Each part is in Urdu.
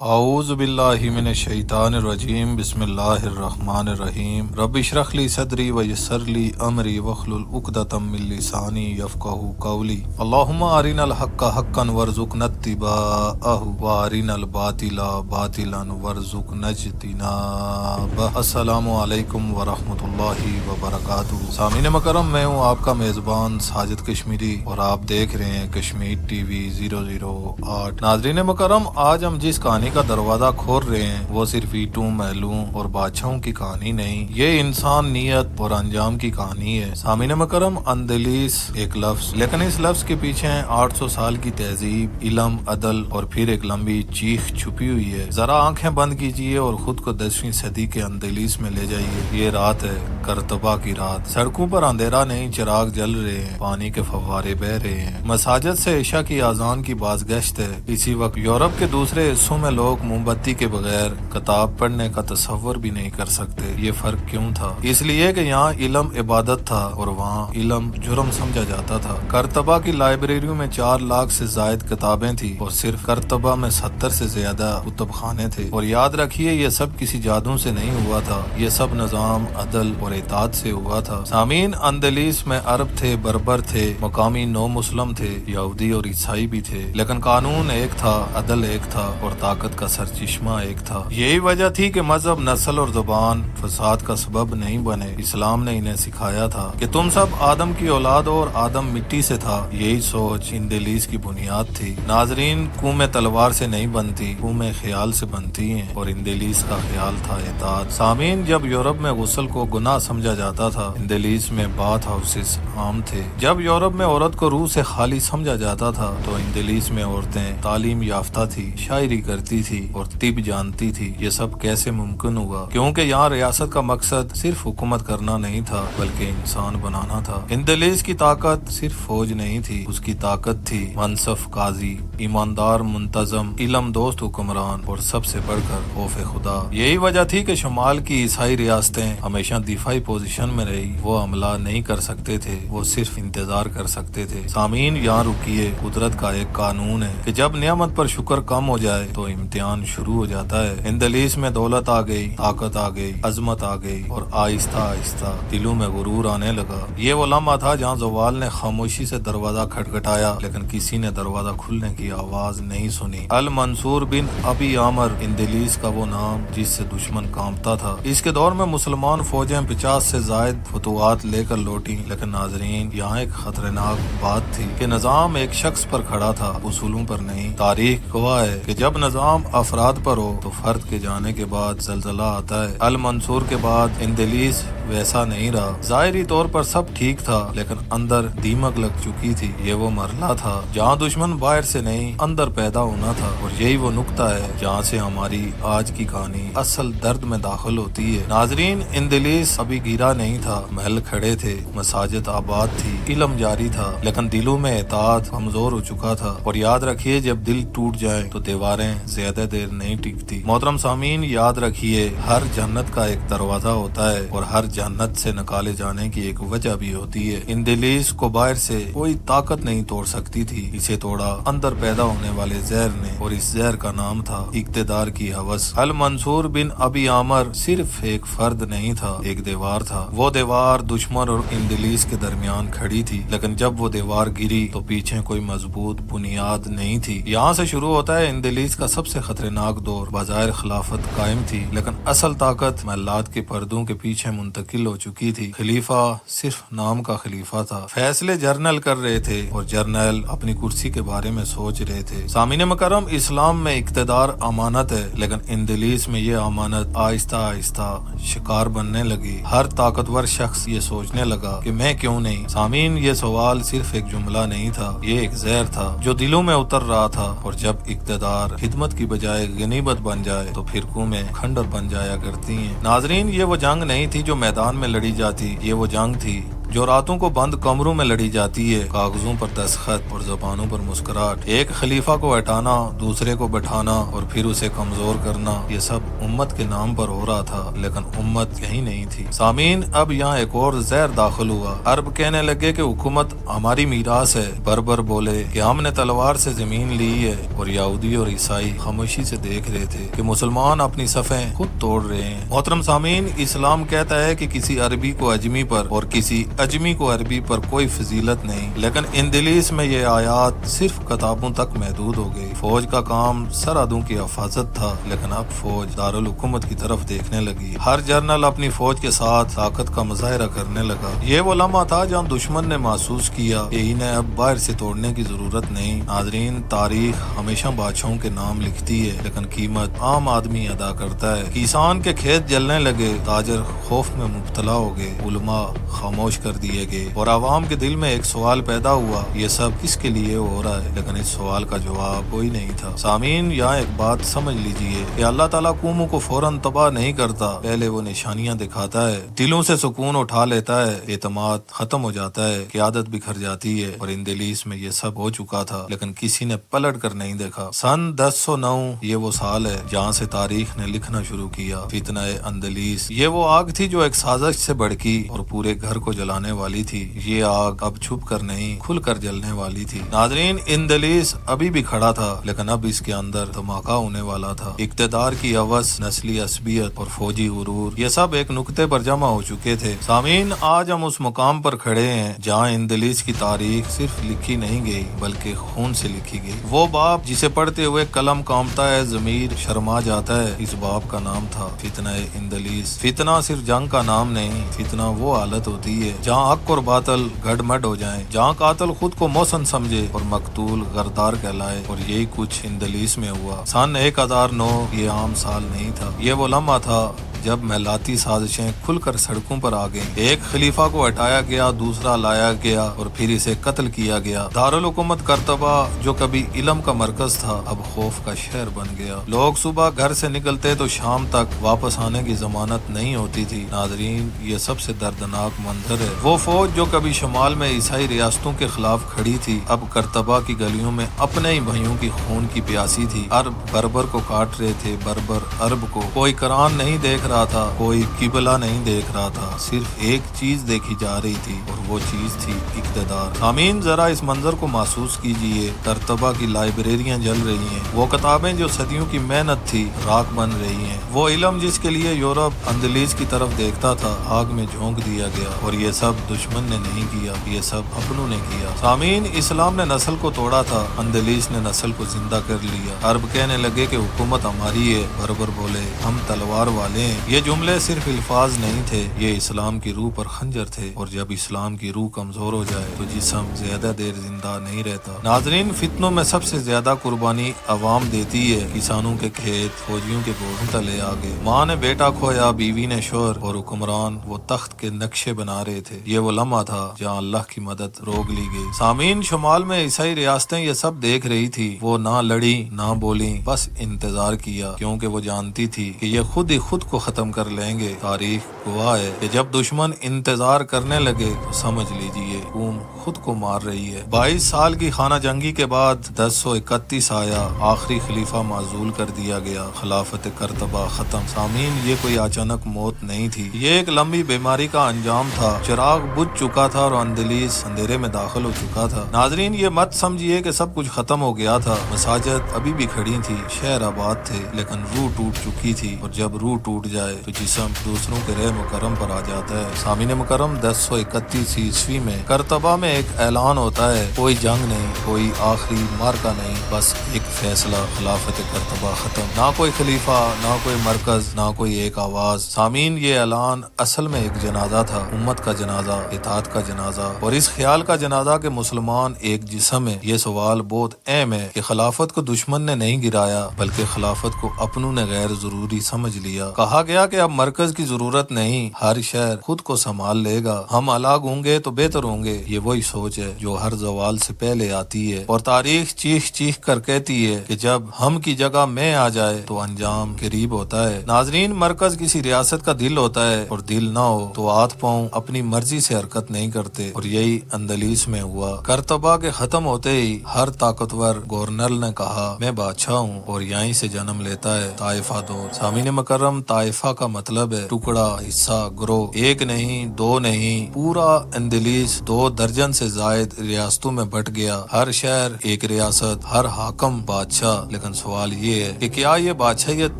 اعوذ باللہ من الشیطان الرجیم بسم اللہ الرحمن الرحیم رب اشرح لی صدری ویسر لی امری واحلل عقدۃ من لسانی یفقہوا قولی اللہم ارنا الحق حقا وارزقنا اتباعہ وارنا الباطل باطلا وارزقنا اجتنابہ۔ السلام علیکم ورحمۃ اللہ وبرکاتہ۔ سامعین مکرم، میں ہوں آپ کا میزبان ساجد کشمیری اور آپ دیکھ رہے ہیں کشمیر ٹی وی 008۔ ناظرین مکرم، آج ہم جس کہانی کا دروازہ کھول رہے ہیں وہ صرف اینٹوں، محلوں اور بادشاہوں کی کہانی نہیں، یہ انسان نیت اور انجام کی کہانی ہے۔ سامعین مکرم، اندلیس ایک لفظ، لیکن اس لفظ کے پیچھے 800 سال کی تہذیب، علم، عدل اور پھر ایک لمبی چیخ چھپی ہوئی ہے۔ ذرا آنکھیں بند کیجئے اور خود کو 10ویں صدی کے اندلیس میں لے جائیے۔ یہ رات ہے، کرتبہ کی رات۔ سڑکوں پر اندھیرا نہیں، چراغ جل رہے ہیں، پانی کے فوارے بہہ رہے ہیں، مساجد سے عشاء کی اذان کی بازگشت ہے۔ اسی وقت یورپ کے دوسرے حصوں میں لوگ موم بتی کے بغیر کتاب پڑھنے کا تصور بھی نہیں کر سکتے۔ یہ فرق کیوں تھا؟ اس لیے کہ یہاں علم عبادت تھا اور وہاں علم جرم سمجھا جاتا تھا۔ کرتبہ کی لائبریریوں میں 4 لاکھ سے زائد کتابیں تھیں اور صرف کرتبہ میں 70 سے زیادہ کتب خانے تھے۔ اور یاد رکھیے، یہ سب کسی جادو سے نہیں ہوا تھا، یہ سب نظام، عدل اور اطاعت سے ہوا تھا۔ سامعین، اندلیس میں عرب تھے، بربر تھے، مقامی نو مسلم تھے، یہودی اور عیسائی بھی تھے، لیکن قانون ایک تھا، عدل ایک تھا اور طاقت کا سرچشمہ ایک تھا۔ یہی وجہ تھی کہ مذہب، نسل اور زبان فساد کا سبب نہیں بنے۔ اسلام نے انہیں سکھایا تھا کہ تم سب آدم کی اولاد ہو اور آدم مٹی سے تھا۔ یہی سوچ اندلیس کی بنیاد تھی۔ ناظرین، قومیں تلوار سے نہیں بنتی، قومیں خیال سے بنتی ہیں، اور اندلیس کا خیال تھا اطاعت۔ سامعین، جب یورپ میں غسل کو گناہ سمجھا جاتا تھا، اندلیس میں باتھ ہاؤسز عام تھے۔ جب یورپ میں عورت کو روح سے خالی سمجھا جاتا تھا تو اندلیس میں عورتیں تعلیم یافتہ تھی، شاعری کرتی تھی اور طب جانتی تھی۔ یہ سب کیسے ممکن ہوا؟ کیونکہ یہاں ریاست کا مقصد صرف حکومت کرنا نہیں تھا بلکہ انسان بنانا تھا۔ اندلیس کی طاقت صرف فوج نہیں تھی، اس کی طاقت تھی منصف قاضی، ایماندار منتظم، علم دوست حکمران اور سب سے بڑھ کر خوف خدا۔ یہی وجہ تھی کہ شمال کی عیسائی ریاستیں ہمیشہ دفاعی پوزیشن میں رہی۔ وہ حملہ نہیں کر سکتے تھے، وہ صرف انتظار کر سکتے تھے۔ سامعین، یہاں رکیے، قدرت کا ایک قانون ہے کہ جب نعمت پر شکر کم ہو جائے تو امتحان شروع ہو جاتا ہے۔ اندلیس میں دولت آ گئی، طاقت آ گئی، عظمت آ گئی اور آہستہ آہستہ دلوں میں غرور آنے لگا۔ یہ وہ لمحہ تھا جہاں زوال نے خاموشی سے دروازہ کھٹکھٹایا، لیکن کسی نے دروازہ کھلنے کی آواز نہیں سنی۔ المنصور بن ابی عامر، اندلیس کا وہ نام جس سے دشمن کانپتا تھا۔ اس کے دور میں مسلمان فوجیں 50 سے زائد فتوحات لے کر لوٹی، لیکن ناظرین، یہاں ایک خطرناک بات تھی کہ نظام ایک شخص پر کھڑا تھا، اصولوں پر نہیں۔ تاریخ گواہ ہے کہ جب نظام افراد پر ہو تو فرد کے جانے کے بعد زلزلہ آتا ہے۔ المنصور کے بعد اندلیس ویسا نہیں رہا۔ ظاہری طور پر سب ٹھیک تھا، لیکن اندر دیمک لگ چکی تھی۔ یہ وہ مرحلہ تھا جہاں دشمن باہر سے نہیں، اندر پیدا ہونا تھا، اور یہی وہ نقطہ ہے جہاں سے ہماری آج کی کہانی اصل درد میں داخل ہوتی ہے۔ ناظرین، اندلیس ابھی گرا نہیں تھا، محل کھڑے تھے، مساجد آباد تھی، علم جاری تھا، لیکن دلوں میں اطاعت کمزور ہو چکا تھا۔ اور یاد رکھیے، جب دل ٹوٹ جائے تو دیواریں زیادہ دیر نہیں ٹکتی۔ محترم سامعین، یاد رکھیے، ہر جنت کا ایک دروازہ ہوتا ہے اور ہر جنت سے نکالے جانے کی ایک وجہ بھی ہوتی ہے۔ اندلیس کو باہر سے کوئی طاقت نہیں توڑ سکتی تھی، اسے توڑا اندر پیدا ہونے والے زہر نے، اور اس زہر کا نام تھا اقتدار کی ہوس۔ المنصور بن ابی عامر صرف ایک فرد نہیں تھا، ایک دیوار تھا۔ وہ دیوار دشمن اور اندلیس کے درمیان کھڑی تھی، لیکن جب وہ دیوار گری تو پیچھے کوئی مضبوط بنیاد نہیں تھی۔ یہاں سے شروع ہوتا ہے اندلیس کا سب سے خطرناک دور۔ بظاہر خلافت قائم تھی، لیکن اصل طاقت محلات کے پردوں کے پیچھے منتقل ہو چکی تھی۔ خلیفہ صرف نام کا خلیفہ تھا، فیصلے جرنل کر رہے تھے اور جرنل اپنی کرسی کے بارے میں سوچ رہے تھے۔ سامعین مکرم، اسلام میں اقتدار امانت ہے، لیکن اندلیس میں یہ امانت آہستہ آہستہ شکار بننے لگی۔ ہر طاقتور شخص یہ سوچنے لگا کہ میں کیوں نہیں۔ سامعین، یہ سوال صرف ایک جملہ نہیں تھا، یہ ایک زہر تھا جو دلوں میں اتر رہا تھا، اور جب اقتدار خدمت کی بجائے غنیمت بن جائے تو فرقوں میں کھنڈر بن جایا کرتی ہیں۔ ناظرین، یہ وہ جنگ نہیں تھی جو میدان میں لڑی جاتی، یہ وہ جنگ تھی جو راتوں کو بند کمروں میں لڑی جاتی ہے، کاغذوں پر دستخط اور زبانوں پر مسکراہٹ، ایک خلیفہ کو ہٹانا، دوسرے کو بٹھانا اور پھر اسے کمزور کرنا، یہ سب امت کے نام پر ہو رہا تھا، لیکن امت یہی نہیں تھی۔ سامعین، اب یہاں ایک اور زہر داخل ہوا۔ عرب کہنے لگے کہ حکومت ہماری میراث ہے، بربر بولے کہ ہم نے تلوار سے زمین لی ہے، اور یہودی اور عیسائی خاموشی سے دیکھ رہے تھے کہ مسلمان اپنی صفیں خود توڑ رہے ہیں۔ محترم سامعین، اسلام کہتا ہے کہ کسی عربی کو اجمی پر اور کسی اجمی کو عربی پر کوئی فضیلت نہیں، لیکن اندلیس میں یہ آیات صرف کتابوں تک محدود ہو گئی۔ فوج کا کام سرحدوں کی حفاظت تھا، لیکن اب فوج دارالحکومت کی طرف دیکھنے لگی۔ ہر جنرل اپنی فوج کے ساتھ طاقت کا مظاہرہ کرنے لگا۔ یہ وہ لمحہ تھا جہاں دشمن نے محسوس کیا کہ انہیں اب باہر سے توڑنے کی ضرورت نہیں۔ ناظرین، تاریخ ہمیشہ بادشاہوں کے نام لکھتی ہے، لیکن قیمت عام آدمی ادا کرتا ہے۔ کسان کے کھیت جلنے لگے، تاجر خوف میں مبتلا ہو گئے، علماء خاموش کر دیے گئے، اور عوام کے دل میں ایک سوال پیدا ہوا، یہ سب کس کے لیے ہو رہا ہے؟ لیکن اس سوال کا جواب کوئی نہیں تھا۔ سامعین، یہاں ایک بات سمجھ لیجئے کہ اللہ تعالیٰ قوموں کو فوراً تباہ نہیں کرتا، پہلے وہ نشانیاں دکھاتا ہے، دلوں سے سکون اٹھا لیتا ہے، اعتماد ختم ہو جاتا ہے، قیادت بکھر جاتی ہے، اور اندلیس میں یہ سب ہو چکا تھا، لیکن کسی نے پلٹ کر نہیں دیکھا۔ سن 1009 یہ وہ سال ہے جہاں سے تاریخ نے لکھنا شروع کیا۔ فتنہ اندلیس، یہ وہ آگ تھی جو ایک سازش سے بھڑکی اور پورے گھر کو جلانے والی تھی۔ یہ آگ اب چھپ کر نہیں، کھل کر جلنے والی تھی۔ ناظرین، اندلیس ابھی بھی کھڑا تھا، لیکن اب اس کے اندر دھماکہ ہونے والا تھا۔ اقتدار کی ہوس، نسلی عصبیت اور فوجی غرور، یہ سب ایک نقطے پر جمع ہو چکے تھے۔ سامعین، آج ہم اس مقام پر کھڑے ہیں جہاں اندلیس کی تاریخ صرف لکھی نہیں گئی بلکہ خون سے لکھی گئی۔ وہ باپ جسے پڑھتے ہوئے قلم کانپتا ہے، ضمیر شرما جاتا ہے، اس باپ کا نام تھا فتنہ اندلیس۔ فتنہ صرف جنگ کا نام نہیں، فتنہ وہ حالت ہوتی ہے جہاں حق اور باطل گڑ مڈ ہو جائیں، جہاں قاتل خود کو محسن سمجھے اور مقتول غدار کہلائے، اور یہی کچھ اندلیس میں ہوا۔ سن 1009 یہ عام سال نہیں تھا، یہ وہ لمحہ تھا جب محلاتی سازشیں کھل کر سڑکوں پر آ گئیں۔ ایک خلیفہ کو ہٹایا گیا، دوسرا لایا گیا، اور پھر اسے قتل کیا گیا۔ دارالحکومت قرطبہ جو کبھی علم کا مرکز تھا، اب خوف کا شہر بن گیا۔ لوگ صبح گھر سے نکلتے تو شام تک واپس آنے کی ضمانت نہیں ہوتی تھی۔ ناظرین، یہ سب سے دردناک منظر ہے۔ وہ فوج جو کبھی شمال میں عیسائی ریاستوں کے خلاف کھڑی تھی، اب قرطبہ کی گلیوں میں اپنے ہی بھائیوں کی خون کی پیاسی تھی۔ عرب بربر کو کاٹ رہے تھے، بربر عرب کو۔ کوئی قرآن نہیں دیکھ رہا تھا، کوئی قبلہ نہیں دیکھ رہا تھا، صرف ایک چیز دیکھی جا رہی تھی، اور وہ چیز تھی اقتدار۔ سامعین، ذرا اس منظر کو محسوس کیجئے۔ قرطبہ کی لائبریریاں جل رہی ہیں، وہ کتابیں جو صدیوں کی محنت تھی راکھ بن رہی ہیں، وہ علم جس کے لیے یورپ اندلیس کی طرف دیکھتا تھا آگ میں جھونک دیا گیا، اور یہ سب دشمن نے نہیں کیا، یہ سب اپنوں نے کیا۔ سامعین، اسلام نے نسل کو توڑا تھا، اندلیس نے نسل کو زندہ کر لیا۔ عرب کہنے لگے کہ حکومت ہماری ہے، بربر بولے ہم تلوار والے ہیں۔ یہ جملے صرف الفاظ نہیں تھے، یہ اسلام کی روح پر خنجر تھے، اور جب اسلام کی روح کمزور ہو جائے تو جسم زیادہ دیر زندہ نہیں رہتا۔ ناظرین، فتنوں میں سب سے زیادہ قربانی عوام دیتی ہے۔ کسانوں کے کھیت فوجیوں کے بوجھ تلے آ گئے، ماں نے بیٹا کھویا، بیوی نے شوہر، اور حکمران وہ تخت کے نقشے بنا رہے تھے۔ یہ وہ لمحہ تھا جہاں اللہ کی مدد روک لی گئی۔ سامعین، شمال میں عیسائی ریاستیں یہ سب دیکھ رہی تھی، وہ نہ لڑی نہ بولی، بس انتظار کیا، کیونکہ وہ جانتی تھی کہ یہ خود ہی خود کو ختم کر لیں گے۔ تاریخ گواہ ہے کہ جب دشمن انتظار کرنے لگے تو سمجھ لیجئے قوم خود کو مار رہی ہے۔ 22 سال کی خانہ جنگی کے بعد 1031 آیا، آخری خلیفہ معزول کر دیا گیا، خلافت قرطبہ ختم۔ سامعین، یہ کوئی اچانک موت نہیں تھی، یہ ایک لمبی بیماری کا انجام تھا۔ چراغ بجھ چکا تھا اور اندلیس اندھیرے میں داخل ہو چکا تھا۔ ناظرین، یہ مت سمجھیے کہ سب کچھ ختم ہو گیا تھا، مساجد ابھی بھی کھڑی تھی، شہر آباد تھے، لیکن روح ٹوٹ چکی تھی، اور جب روح ٹوٹ جائے تو جسم دوسروں کے رحم و کرم پر آ جاتا ہے۔ سامعین مکرم، 1031 عیسوی میں قرطبہ میں ایک اعلان ہوتا ہے، کوئی جنگ نہیں، کوئی آخری مارکا نہیں، بس ایک فیصلہ، خلافت قرطبہ ختم۔ نہ کوئی خلیفہ، نہ کوئی مرکز، نہ کوئی ایک آواز۔ سامعین، یہ اعلان اصل میں ایک جنازہ تھا، امت کا جنازہ، اطاعت کا جنازہ، اور اس خیال کا جنازہ کہ مسلمان ایک جسم ہے۔ یہ سوال بہت اہم ہے کہ خلافت کو دشمن نے نہیں گرایا، بلکہ خلافت کو اپنوں نے غیر ضروری سمجھ لیا۔ کہا گیا کہ اب مرکز کی ضرورت نہیں، ہر شہر خود کو سنبھال لے گا، ہم الگ ہوں گے تو بہتر ہوں گے۔ یہ وہی سوچ ہے جو ہر زوال سے پہلے آتی ہے، اور تاریخ چیخ چیخ کر کہتی ہے کہ جب ہم کی جگہ میں آ جائے تو انجام قریب ہوتا ہے۔ ناظرین، مرکز کسی ریاست کا دل ہوتا ہے، اور دل نہ ہو تو ہاتھ پاؤں اپنی مرضی سے حرکت نہیں کرتے، اور یہی اندلیس میں ہوا۔ کرتبہ کے ختم ہوتے ہی ہر طاقتور گورنر نے کہا میں بادشاہ ہوں، اور یہیں سے جنم لیتا ہے طائفہ دور۔ سامعین مکرم، طائفہ کا مطلب ہے ٹکڑا، حصہ، گروہ۔ ایک نہیں، دو نہیں، پورا اندلیس 2 درجن سے زائد ریاستوں میں بٹ گیا، ہر شہر ایک ریاست، ہر حاکم بادشاہ۔ لیکن سوال یہ ہے کہ کیا یہ بادشاہیت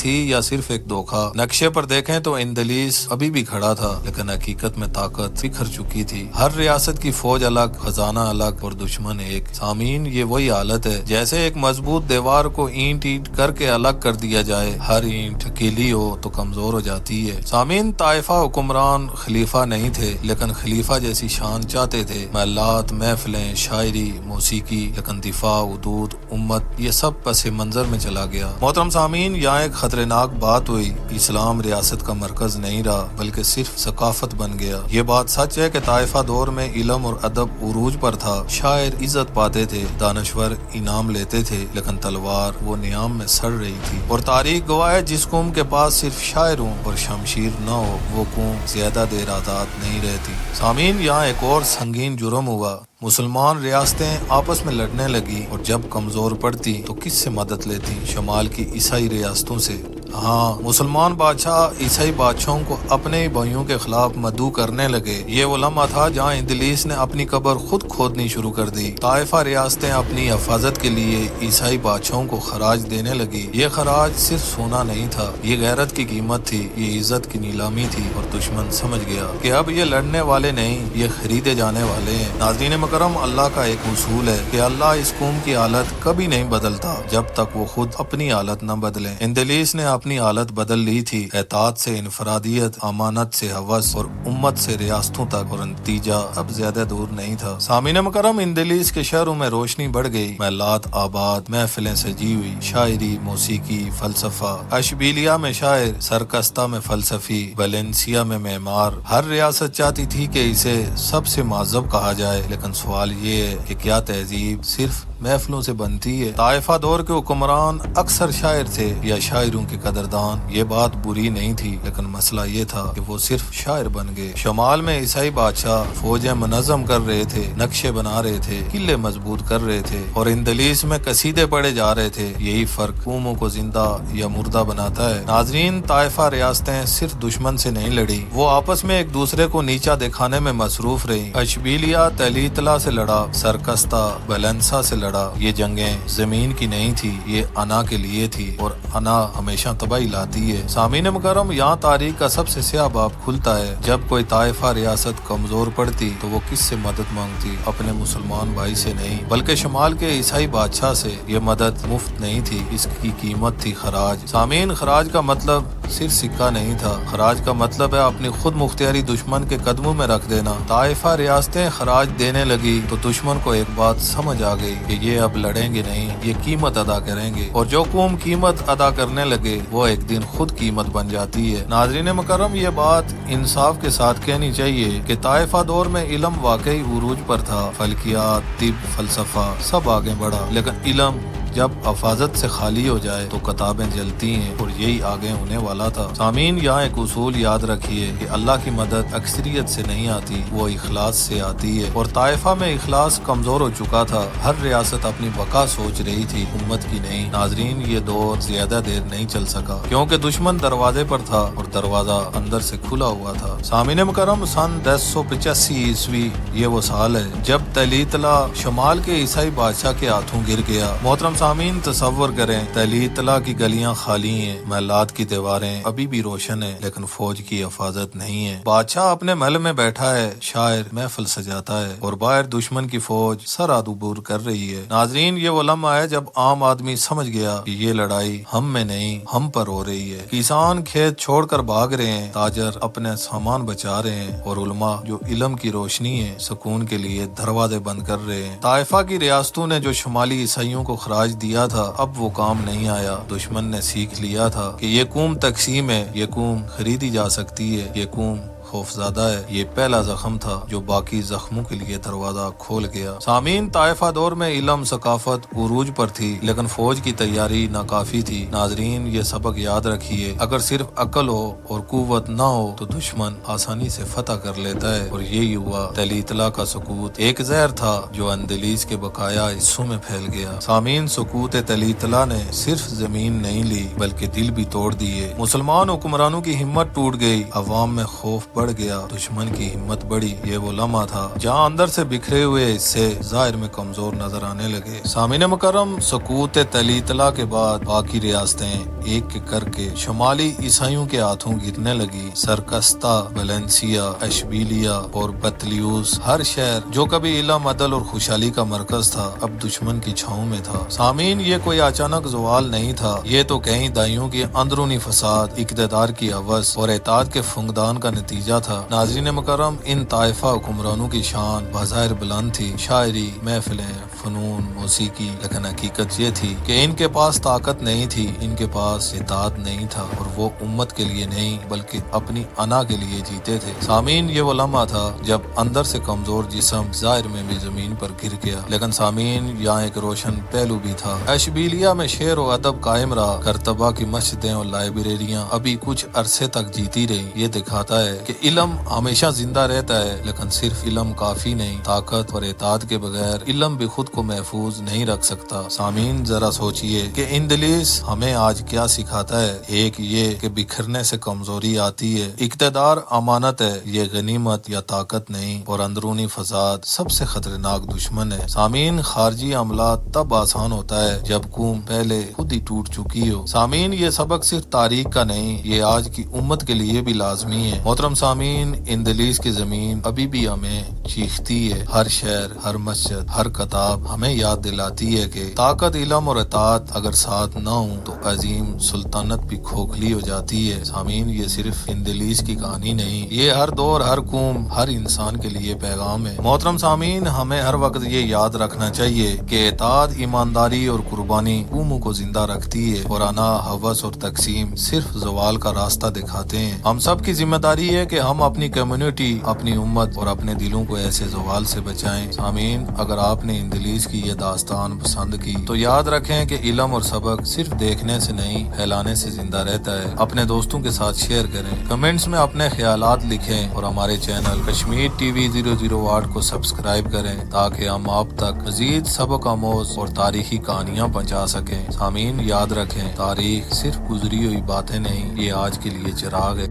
تھی یا صرف ایک دھوکہ؟ نقشے پر دیکھیں تو اندلیس ابھی بھی کھڑا تھا، لیکن حقیقت میں طاقت بکھر چکی تھی۔ ہر ریاست کی فوج الگ، خزانہ الگ، اور دشمن ایک۔ سامعین، یہ وہی حالت ہے جیسے ایک مضبوط دیوار کو اینٹ کر کے الگ کر دیا جائے، ہر اینٹ اکیلی ہو تو کمزور ہو جاتی ہے۔ سامعین، طائفہ حکمران خلیفہ نہیں تھے، لیکن خلیفہ جیسی شان چاہتے تھے۔ محلات، محفلیں، شاعری، موسیقی، لیکن دفاع، حدود، امت، یہ سب پس منظر میں چلا گیا۔ محترم سامعین، یہاں ایک خطرناک بات ہوئی۔ اسلام ریاست کا مرکز نہیں رہا، بلکہ صرف ثقافت بن گیا۔ یہ بات سچ ہے کہ طائفہ دور میں علم اور ادب عروج پر تھا، شاعر عزت پاتے تھے، دانشور انعام لیتے تھے، لیکن تلوار وہ نیام میں سڑ رہی تھی۔ اور تاریخ گواہ ہے جس قوم کے پاس صرف شاعر ہوں اور شمشیر نہ ہو، وہ قوم زیادہ دیر آزاد نہیں رہتی۔ سامعین، یہاں ایک اور سنگین جرم ہوا۔ مسلمان ریاستیں آپس میں لڑنے لگی، اور جب کمزور پڑتی تو کس سے مدد لیتی؟ شمال کی عیسائی ریاستوں سے۔ ہاں، مسلمان بادشاہ عیسائی بادشاہوں کو اپنے ہی بھائیوں کے خلاف مدعو کرنے لگے۔ یہ وہ لمحہ تھا جہاں اندلیس نے اپنی قبر خود کھودنی شروع کر دی۔ طائفہ ریاستیں اپنی حفاظت کے لیے عیسائی بادشاہوں کو خراج دینے لگی۔ یہ خراج صرف سونا نہیں تھا، یہ غیرت کی قیمت تھی، یہ عزت کی نیلامی تھی، اور دشمن سمجھ گیا کہ اب یہ لڑنے والے نہیں، یہ خریدے جانے والے ہیں۔ ناظرین مکرم، اللہ کا ایک اصول ہے کہ اللہ اس قوم کی حالت کبھی نہیں بدلتا جب تک وہ خود اپنی حالت نہ بدلے۔ اندلیس نے اپنی حالت بدل لی تھی، اطاعت سے انفرادیت، امانت سے ہوس، اور امت سے ریاستوں تک، اور نتیجہ اب زیادہ دور نہیں تھا۔ سامعین مکرم، اندلیس کے شہروں میں روشنی بڑھ گئی، محلات آباد، محفلیں سجی ہوئی، شاعری، موسیقی، فلسفہ۔ اشبیلیہ میں شاعر، سرکستہ میں فلسفی، ویلنسیا میں معمار۔ ہر ریاست چاہتی تھی کہ اسے سب سے مہذب کہا جائے، لیکن سوال یہ ہے کہ کیا تہذیب صرف محفلوں سے بنتی ہے؟ طائفہ دور کے حکمران اکثر شاعر تھے یا شاعروں کے قدردان۔ یہ بات بری نہیں تھی، لیکن مسئلہ یہ تھا کہ وہ صرف شاعر بن گئے۔ شمال میں عیسائی بادشاہ فوجیں منظم کر رہے تھے، نقشے بنا رہے تھے، قلعے مضبوط کر رہے تھے، اور اندلیس میں قصیدے پڑھے جا رہے تھے۔ یہی فرق قوموں کو زندہ یا مردہ بناتا ہے۔ ناظرین، طائفہ ریاستیں صرف دشمن سے نہیں لڑی، وہ آپس میں ایک دوسرے کو نیچا دکھانے میں مصروف رہی۔ اشبیلیہ تلیتلا سے لڑا، سرکستہ ویلنسا سے لڑا۔ یہ جنگیں زمین کی نہیں تھی، یہ انا کے لیے تھی، اور انا ہمیشہ تباہی لاتی ہے۔ سامعین مکرم، یہاں تاریخ کا سب سے سیاہ باب کھلتا ہے۔ جب کوئی طائفہ ریاست کمزور پڑتی تو وہ کس سے مدد مانگتی؟ اپنے مسلمان بھائی سے نہیں، بلکہ شمال کے عیسائی بادشاہ سے۔ یہ مدد مفت نہیں تھی، اس کی قیمت تھی خراج۔ سامعین، خراج کا مطلب صرف سکہ نہیں تھا، خراج کا مطلب ہے اپنی خود مختاری دشمن کے قدموں میں رکھ دینا۔ طائفہ ریاستیں خراج دینے لگی تو دشمن کو ایک بات سمجھ آ گئی کہ یہ اب لڑیں گے نہیں، یہ قیمت ادا کریں گے، اور جو قوم قیمت ادا کرنے لگے وہ ایک دن خود قیمت بن جاتی ہے۔ ناظرین مکرم، یہ بات انصاف کے ساتھ کہنی چاہیے کہ طائفہ دور میں علم واقعی عروج پر تھا، فلکیات، طب، فلسفہ سب آگے بڑھا، لیکن علم جب حفاظت سے خالی ہو جائے تو کتابیں جلتی ہیں، اور یہی آگے ہونے والا تھا۔ سامعین، یہاں ایک اصول یاد رکھیے کہ اللہ کی مدد اکثریت سے نہیں آتی، وہ اخلاص سے آتی ہے، اور طائفہ میں اخلاص کمزور ہو چکا تھا۔ ہر ریاست اپنی بقا سوچ رہی تھی، امت کی نہیں۔ ناظرین، یہ دور زیادہ دیر نہیں چل سکا، کیونکہ دشمن دروازے پر تھا، اور دروازہ اندر سے کھلا ہوا تھا۔ سامعین مکرم، سن 1085 عیسوی یہ وہ سال ہے جب تلیتلا شمال کے عیسائی بادشاہ کے ہاتھوں گر گیا۔ محترم سامعین، تصور کریں، تلیتلا کی گلیاں خالی ہیں، محلات کی دیواریں ابھی بھی روشن ہیں، لیکن فوج کی حفاظت نہیں ہے۔ بادشاہ اپنے محل میں بیٹھا ہے، شاعر محفل سجاتا ہے، اور باہر دشمن کی فوج سرحد عبور کر رہی ہے۔ ناظرین، یہ وہ لمحہ ہے جب عام آدمی سمجھ گیا کہ یہ لڑائی ہم میں نہیں، ہم پر ہو رہی ہے۔ کسان کھیت چھوڑ کر بھاگ رہے ہیں، تاجر اپنے سامان بچا رہے ہیں، اور علماء جو علم کی روشنی ہے، سکون کے لیے دروازے بند کر رہے ہیں۔ طائفہ کی ریاستوں نے جو شمالی عیسائیوں کو خراج باج دیا تھا اب وہ کام نہیں آیا۔ دشمن نے سیکھ لیا تھا کہ یہ قوم تقسیم ہے، یہ قوم خریدی جا سکتی ہے، یہ قوم خوفزدہ ہے۔ یہ پہلا زخم تھا جو باقی زخموں کے لیے دروازہ کھول گیا۔ سامعین، طائفہ دور میں علم ثقافت عروج پر تھی، لیکن فوج کی تیاری ناکافی تھی۔ ناظرین، یہ سبق یاد رکھیے، اگر صرف عقل ہو اور قوت نہ ہو تو دشمن آسانی سے فتح کر لیتا ہے، اور یہی ہوا۔ تلیطلا کا سقوط ایک زہر تھا جو اندلیس کے بقایا حصوں میں پھیل گیا۔ سامعین، سقوط تلیطلا نے صرف زمین نہیں لی بلکہ دل بھی توڑ دیے۔ مسلمان حکمرانوں کی ہمت ٹوٹ گئی، عوام میں خوف بڑھ گیا، دشمن کی ہمت بڑھی۔ یہ وہ لمحہ تھا جہاں اندر سے بکھرے ہوئے حصے ظاہر میں کمزور نظر آنے لگے۔ سامعین مکرم، سقوط تلیطلا کے بعد باقی ریاستیں ایک ایک کر کے شمالی عیسائیوں کے ہاتھوں گرنے لگی۔ سرکستہ، ویلنسیا، اشبیلیا اور بطلیوس، ہر شہر جو کبھی علم، عدل اور خوشحالی کا مرکز تھا اب دشمن کی چھاؤں میں تھا۔ سامعین، یہ کوئی اچانک زوال نہیں تھا، یہ تو کئی دہائیوں کی اندرونی فساد، اقتدار کی ہوس اور اعتاد کے فنگدان کا نتیجہ تھا۔ ناظرین مکرم، ان طائفہ حکمرانوں کی شان بظاہر بلند تھی، شاعری، محفلیں، فنون، موسیقی، لیکن حقیقت یہ تھی کہ ان کے پاس طاقت نہیں تھی، ان کے پاس اطاعت نہیں تھا، اور وہ امت کے لیے نہیں بلکہ اپنی انا کے لیے جیتے تھے۔ سامعین، یہ وہ لمحہ تھا جب اندر سے کمزور جسم ظاہر میں بھی زمین پر گر گیا، لیکن سامعین، یہاں ایک روشن پہلو بھی تھا۔ اشبیلیا میں شعر و ادب قائم رہا، کرتبہ کی مسجدیں اور لائبریریاں ابھی کچھ عرصے تک جیتی رہی۔ یہ دکھاتا ہے کہ علم ہمیشہ زندہ رہتا ہے، لیکن صرف علم کافی نہیں، طاقت اور اطاعت کے بغیر علم بھی خود کو محفوظ نہیں رکھ سکتا۔ سامعین، ذرا سوچئے کہ اندلیس ہمیں آج کیا سکھاتا ہے۔ ایک یہ کہ بکھرنے سے کمزوری آتی ہے، اقتدار امانت ہے، یہ غنیمت یا طاقت نہیں، اور اندرونی فساد سب سے خطرناک دشمن ہے۔ سامعین، خارجی عملات تب آسان ہوتا ہے جب قوم پہلے خود ہی ٹوٹ چکی ہو۔ سامعین، یہ سبق صرف تاریخ کا نہیں، یہ آج کی امت کے لیے بھی لازمی ہے۔ محترم سامعین، اندلیس کی زمین ابھی بھی ہمیں چیختی ہے، ہر شہر، ہر مسجد، ہر کتاب ہمیں یاد دلاتی ہے کہ طاقت، علم اور اطاعت اگر ساتھ نہ ہوں تو عظیم سلطنت بھی کھوکھلی ہو جاتی ہے۔ سامعین، یہ صرف اندلیس کی کہانی نہیں، یہ ہر دور، ہر قوم، ہر انسان کے لیے پیغام ہے۔ محترم سامعین، ہمیں ہر وقت یہ یاد رکھنا چاہیے کہ اطاعت، ایمانداری اور قربانی قوموں کو زندہ رکھتی ہے، اور انا، ہوس اور تقسیم صرف زوال کا راستہ دکھاتے ہیں۔ ہم سب کی ذمہ داری ہے کہ ہم اپنی کمیونٹی، اپنی امت اور اپنے دلوں کو ایسے زوال سے بچائیں۔ سامعین، اگر آپ نے اندلیس کی یہ داستان پسند کی تو یاد رکھیں کہ علم اور سبق صرف دیکھنے سے نہیں، پھیلانے سے زندہ رہتا ہے۔ اپنے دوستوں کے ساتھ شیئر کریں، کمنٹس میں اپنے خیالات لکھیں، اور ہمارے چینل کشمیر ٹی وی 008 کو سبسکرائب کریں تاکہ ہم آپ تک مزید سبق آموز اور تاریخی کہانیاں پہنچا سکیں۔ سامعین، یاد رکھیں، تاریخ صرف گزری ہوئی باتیں نہیں، یہ آج کے لیے چراغ ہے۔